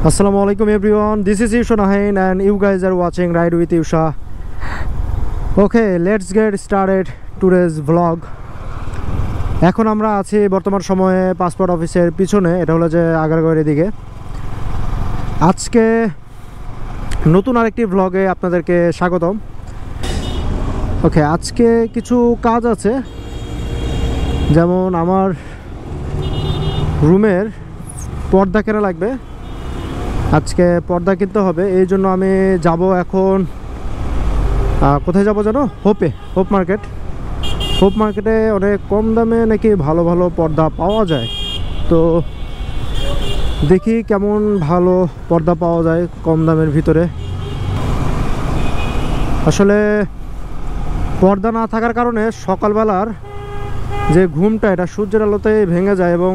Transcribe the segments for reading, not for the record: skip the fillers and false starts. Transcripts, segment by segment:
Assalamualaikum everyone, this is Yusha Nahin and you guys are watching Ride with Yusha. Okay, let's get started today's vlog. এখন আমরা আছি বর্তমান সময়ে passport অফিসের পিছনে, এটা হলো যে আগারগাঁওয়ের দিকে। আজকে নতুন আরেকটি ভ্লগে আপনাদেরকে স্বাগতম। ওকে, আজকে কিছু কাজ আছে, যেমন আমার রুমের পর্দা কেনা লাগবে। আজকে পর্দা কিনতে হবে, এই জন্য আমি যাব এখন। কোথায় যাব জানো? হোপ মার্কেটে অনেক কম দামে নাকি ভালো ভালো পর্দা পাওয়া যায়। তো দেখি কেমন ভালো পর্দা পাওয়া যায় কম দামের ভিতরে। আসলে পর্দা না থাকার কারণে সকালবেলার যে ঘুমটা, এটা সূর্যের আলোতে ভেঙে যায় এবং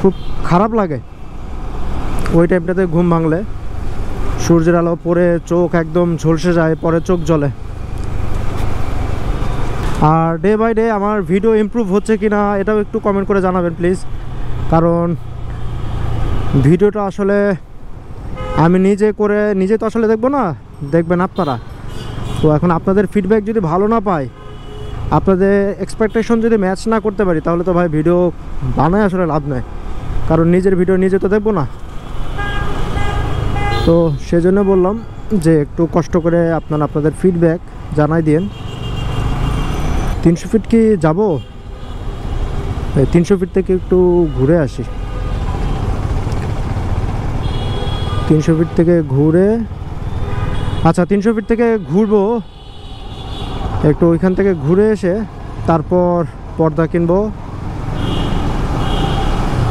খুব খারাপ লাগে। ওই টাইমটাতে ঘুম ভাঙলে সূর্যের আলো পরে চোখ একদম ঝলসে যায়, পরে চোখ জ্বলে। আর ডে বাই ডে আমার ভিডিও ইমপ্রুভ হচ্ছে কি না এটাও একটু কমেন্ট করে জানাবেন প্লিজ, কারণ ভিডিওটা আসলে আমি নিজে তো আসলে দেখবো না, দেখবেন আপনারা। তো এখন আপনাদের ফিডব্যাক যদি ভালো না পাই, আপনাদের এক্সপেকটেশন যদি ম্যাচ না করতে পারি, তাহলে তো ভাই ভিডিও বানায় আসলে লাভ নেই, কারণ নিজের ভিডিও নিজে তো দেখবো না। তো সেজন্য বললাম যে একটু কষ্ট করে আপনাদের ফিডব্যাক জানাই দিন। 300 ফিট কি যাব? 300 ফিট থেকে একটু ঘুরে আসি। 300 ফিট থেকে ঘুরে, আচ্ছা 300 ফিট থেকে ঘুরবো একটু, ওইখান থেকে ঘুরে এসে তারপর পর্দা কিনবো।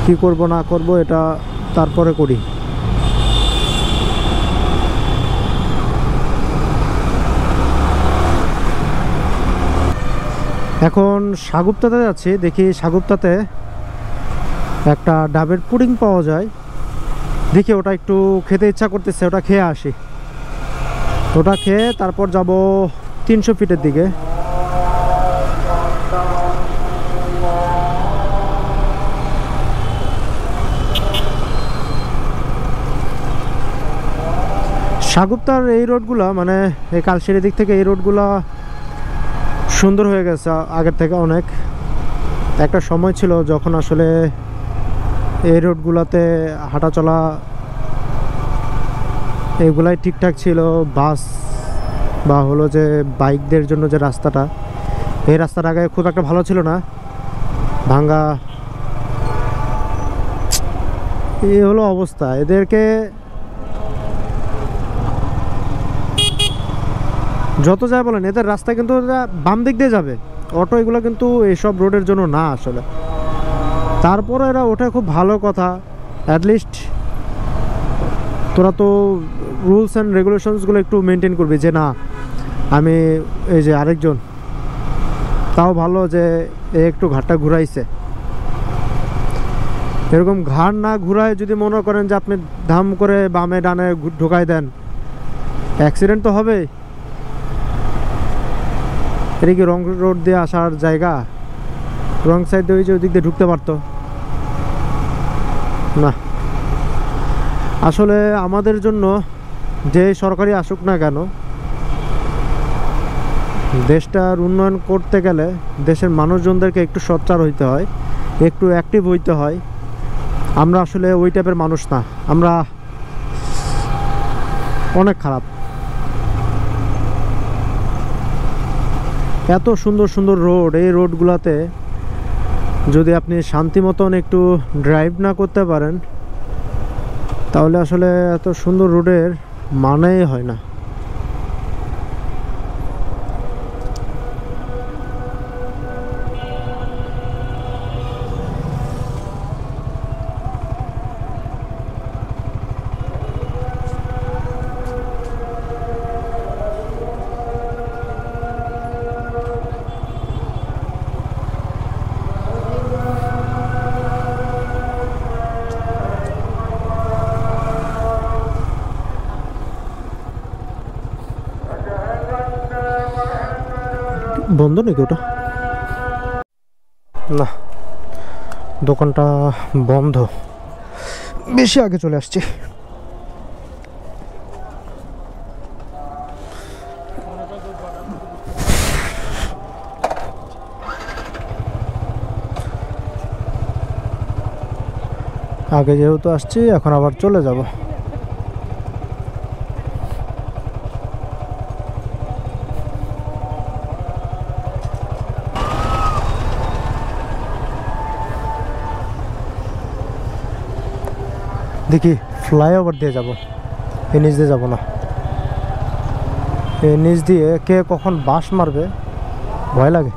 কি করব না করব এটা তারপরে করি। এখন সাগুপ্তাতে যাচ্ছি, দেখি সাগুপ্তাতে একটা ডাবের পুডিং পাওয়া যায়, দেখি ওটা একটু খেতে ইচ্ছা করতেছে, ওটা খেয়ে আসি। ওটা খেয়ে তারপর যাব 300 ফিটের দিকে। সাগুপ্তার এই রোডগুলা, মানে এই কালশির দিক থেকে এই রোডগুলা সুন্দর হয়ে গেছে আগের থেকে অনেক। একটা সময় ছিল যখন আসলে এই রোডগুলোতে হাঁটা চলা এগুলাই ঠিকঠাক ছিল। বাস বা হলো যে বাইকদের জন্য যে রাস্তাটা, এই রাস্তার আগে খুব একটা ভালো ছিল না, ভাঙ্গা। এই হলো অবস্থা। এদেরকে যত যায় বলেন, এদের রাস্তা কিন্তু বাম দিক দিয়ে যাবে, অটো এগুলো কিন্তু এইসব রোডের জন্য না আসলে। তারপরে এরা ওঠে, খুব ভালো কথা। অ্যাটলিস্ট তোরা তো রুলস অ্যান্ড রেগুলেশনসগুলো একটু মেনটেন করবি, যে না আমি এই যে আরেকজন, তাও ভালো যে একটু ঘাটটা ঘুরাইছে। এরকম ঘাট না ঘুরায় যদি মনে করেন যে আপনি ধাম করে বামে ডানে ঢুকাই দেন, অ্যাক্সিডেন্ট তো হবেই। এটা কি রং রোড দিয়ে আসার জায়গা? রং সাইড দিয়ে ওই দিক দিয়ে ঢুকতে পারতো না। আসলে আমাদের জন্য যে সরকারি আসুক না কেন, দেশটার উন্নয়ন করতে গেলে দেশের মানুষজনদেরকে একটু সোচ্চার হইতে হয়, একটু অ্যাক্টিভ হইতে হয়। আমরা আসলে ওই টাইপের মানুষ না, আমরা অনেক খারাপ। এত সুন্দর সুন্দর রোড, এই রোডগুলোতে যদি আপনি শান্তি মতন একটু ড্রাইভ না করতে পারেন, তাহলে আসলে এত সুন্দর রোডের মানেই হয় না। বন্ধ নাকি ওটা? না, দোকানটা বন্ধ। বেশি আগে চলে আসছি। আগে যেহেতু আসছি এখন আবার চলে যাব। দেখি ফ্লাইওভার দিয়ে যাব, এই নিচ দিয়ে যাব না। এই নিচ দিয়ে কে কখন বাস মারবে ভয় লাগে।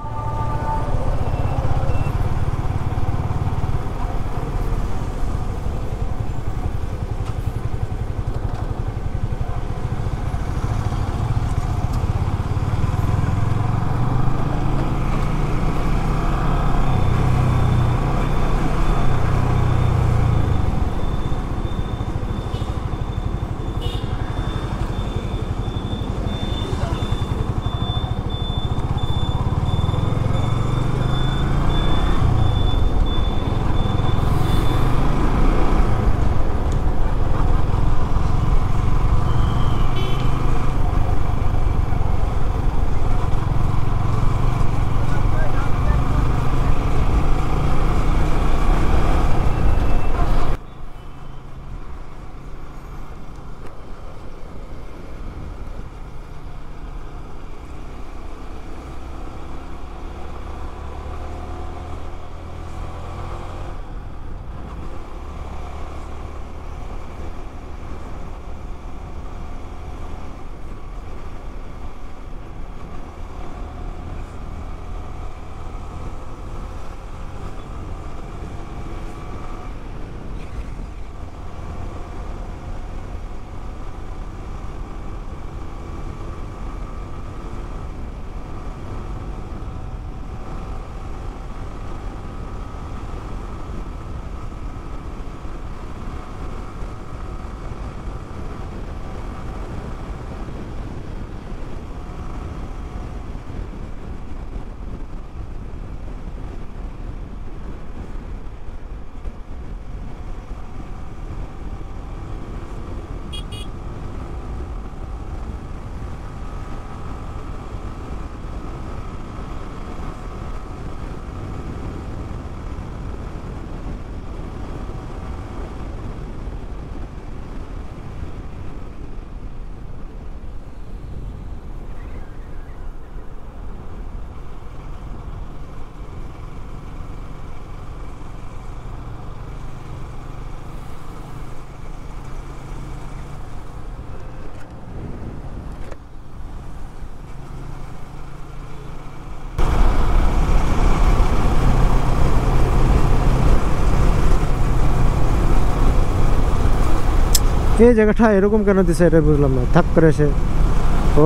এই জায়গাটা এরকম কেন দিছে এটা বুঝলাম না, থাক করে এসে।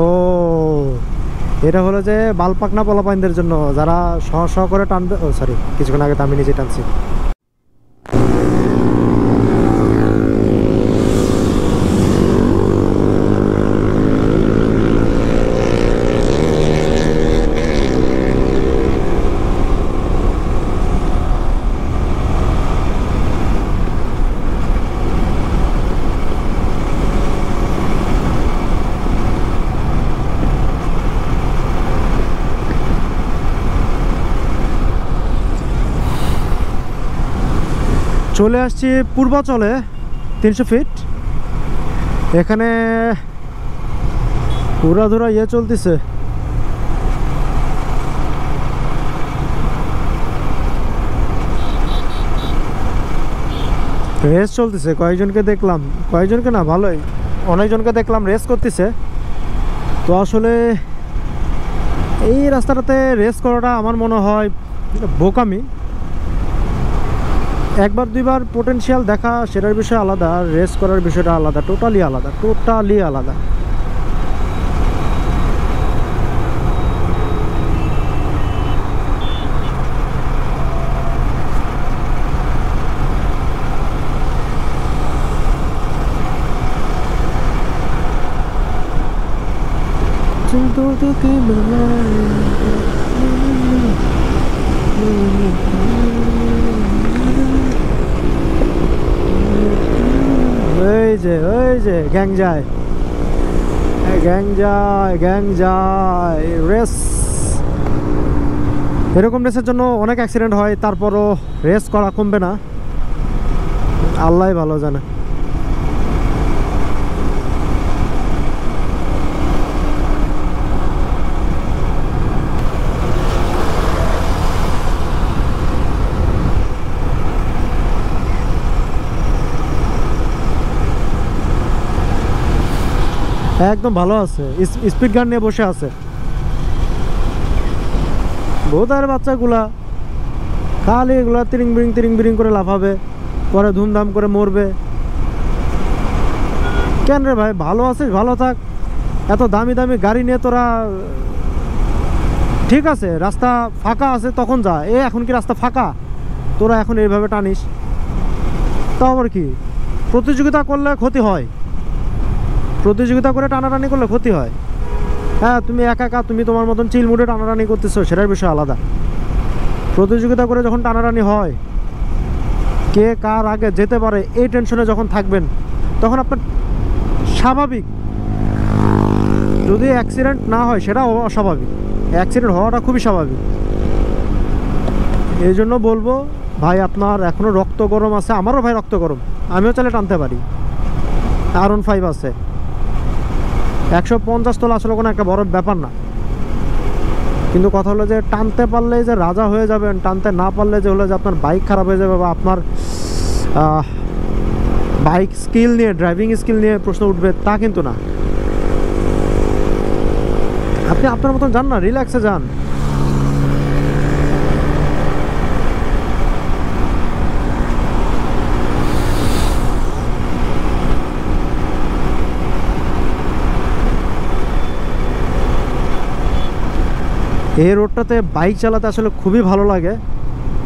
ও এটা হলো যে বালপাকনা পোলাপাইনদের জন্য, যারা শ করে টানবে। ও সরি, কিছুক্ষণ আগে তো আমি নিজে টানছি। চলে আসছি পূর্বাচলে 300 ফিট। এখানে উড়াধুরা চলতেছে, রেস চলতেছে। কয়েকজনকে দেখলাম, কয়েকজনকে না ভালোই অনেকজনকে দেখলাম রেস করতেছে। তো আসলে এই রাস্তাটাতে রেস করাটা আমার মনে হয় বোকামি। একবার দুইবার পোটেনশিয়াল দেখা সেটার বিষয় আলাদা, রেস করার বিষয়টা আলাদা, টোটালি আলাদা, টোটালি আলাদা। ওই যে গ্যাং যায়, গ্যাং যায় রেস। এরকম রেসের জন্য অনেক অ্যাক্সিডেন্ট হয়, তারপরও রেস করা কমবে না। আল্লাহ ভালো জানে। একদম ভালো আছে, স্পিড গান নিয়ে বসে আছে। বোধার বাচ্চাগুলা খালি এগুলা তিরিং বিরিং করে লাফাবে, পরে ধুমধাম করে মরবে। কেন রে ভাই, ভালো আছিস, ভালো থাক। এত দামি দামি গাড়ি নিয়ে তোরা, ঠিক আছে রাস্তা ফাঁকা আছে তখন যা, এখন কি রাস্তা ফাঁকা? তোরা এখন এইভাবে টানিস, তা আবার কি? প্রতিযোগিতা করলে ক্ষতি হয়, প্রতিযোগিতা করে টানাটানি করলে ক্ষতি হয়। হ্যাঁ, তুমি একা একা, তুমি তোমার মতন চিল মুডে টানাটানি করতেছো, সেটার বিষয় আলাদা। প্রতিযোগিতা করে যখন টানাটানি হয়, কে কার আগে যেতে পারে এই টেনশনে যখন থাকবেন, তখন আপনার স্বাভাবিক, যদি অ্যাক্সিডেন্ট না হয় সেটা অস্বাভাবিক, অ্যাক্সিডেন্ট হওয়াটা খুবই স্বাভাবিক। এই জন্য বলবো ভাই, আপনার এখনও রক্ত গরম আছে, আমারও ভাই রক্ত গরম, আমিও চাইলে টানতে পারি। R15 আছে, 150 তোলা আসলে কোনো একটা বড় ব্যাপার না। কিন্তু কথা হলো যে টানতে পারলে যে রাজা হয়ে যাবেন, টানতে না পারলে যে হলো যে আপনার বাইক খারাপ হয়ে যাবে, বা আপনার বাইক স্কিল নিয়ে, ড্রাইভিং স্কিল নিয়ে প্রশ্ন উঠবে, তা কিন্তু না। আপনি আপনার মতন যান না, রিল্যাক্সে যান। এই রোডটাতে বাইক চালাতে আসলে খুবই ভালো লাগে,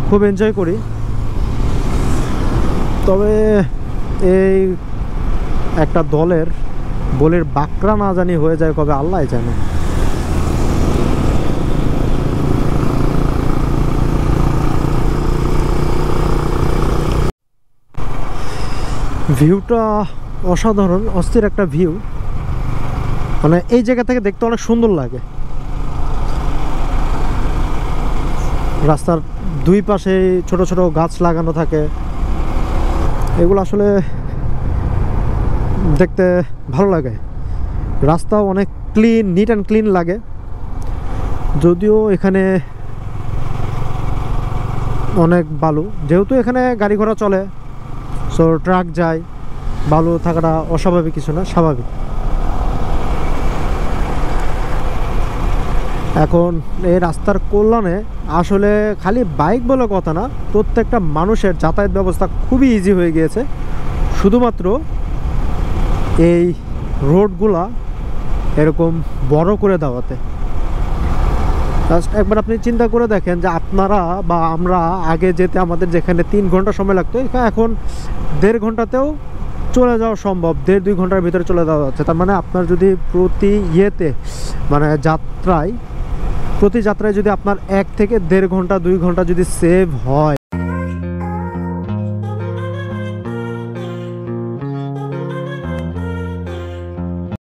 খুব এনজয় করি। তবে এই একটা দলের বলের বাকরা না জানি হয়ে যায় কবে, আল্লাহ জানে। ভিউটা অসাধারণ, অস্থির একটা ভিউ। মানে এই জায়গা থেকে দেখতে অনেক সুন্দর লাগে। রাস্তার দুই পাশে ছোট ছোট গাছ লাগানো থাকে, এগুলো আসলে দেখতে ভালো লাগে। রাস্তাও অনেক ক্লিন, নিট অ্যান্ড ক্লিন লাগে। যদিও এখানে অনেক বালু, যেহেতু এখানে গাড়ি ঘোড়া চলে, সো ট্রাক যায়, বালু থাকাটা অস্বাভাবিক কিছু না, স্বাভাবিক। এখন এই রাস্তার কল্যাণে আসলে খালি বাইক বলে কথা না, প্রত্যেকটা মানুষের যাতায়াত ব্যবস্থা খুবই ইজি হয়ে গিয়েছে, শুধুমাত্র এই রোডগুলা এরকম বড় করে দেওয়াতে। জাস্ট একবার আপনি চিন্তা করে দেখেন যে আপনারা বা আমরা আগে যেতে আমাদের যেখানে 3 ঘন্টা সময় লাগতো, এখন 1.5 ঘন্টাতেও চলে যাওয়া সম্ভব, 1.5-2 ঘন্টার ভিতরে চলে যাওয়া যাচ্ছে। তার মানে আপনার যদি প্রতি মানে প্রতি যাত্রায় যদি আপনার 1 থেকে 1.5 ঘন্টা 2 ঘন্টা যদি সেভ হয়,